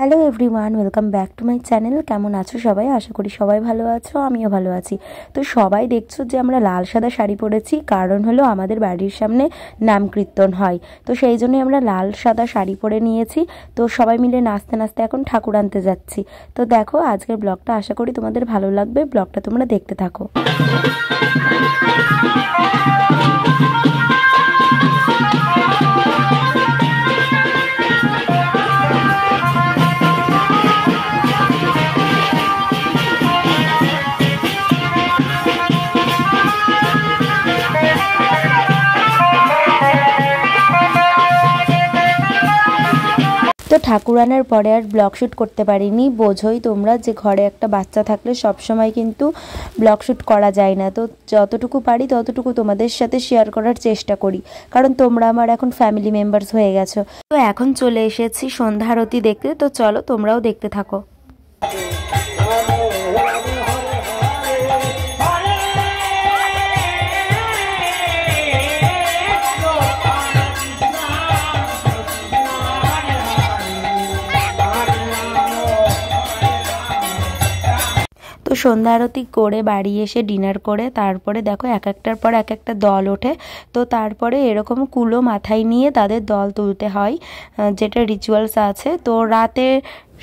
Hello everyone, welcome back to my channel. কেমন আছো সবাই? আশা করি সবাই ভালো আছো, আমিও ভালো আছি। তো সবাই দেখছো যে আমরা লাল সাদা শাড়ি পরেছি, কারণ হলো আমাদের বাড়ির সামনে নাম কীর্তন হয়। তো সেই জন্যই আমরা লাল সাদা শাড়ি পরে নিয়েছি। তো সবাই মিলে নাচতে নাচতে এখন ঠাকুর আনতে যাচ্ছি। তো দেখো আজকের ব্লগটা, আশা করি তোমাদের ভালো লাগবে। ব্লগটা তোমরা দেখতে থাকো। তো ঠাকুর আনার পরে আর ব্লগ শ্যুট করতে পারিনি। বোঝোই তোমরা যে ঘরে একটা বাচ্চা থাকলে সবসময় কিন্তু ব্লগ শ্যুট করা যায় না। তো যতটুকু পারি ততটুকু তোমাদের সাথে শেয়ার করার চেষ্টা করি, কারণ তোমরা আমার এখন ফ্যামিলি মেম্বার্স হয়ে গেছো। তো এখন চলে এসেছি সন্ধ্যা আরতি দেখতে। তো চলো তোমরাও দেখতে থাকো। তো সন্ধ্যা আরতি করে বাড়ি এসে ডিনার করে তারপরে দেখো এক একটার পর এক একটা দল ওঠে। তো তারপরে এরকম কুলো মাথায় নিয়ে তাদের দল তুলতে হয়, যেটা রিচুয়ালস আছে। তো রাতের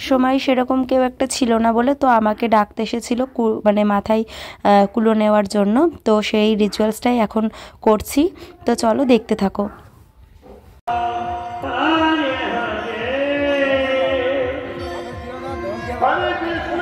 সময় সেরকম কেউ একটা ছিল না বলে তো আমাকে ডাকতে এসেছিল মানে মাথায় কুলো নেওয়ার জন্য। তো সেই রিচুয়ালসটাই এখন করছি। তো চলো দেখতে থাকো। হরে কৃষ্ণ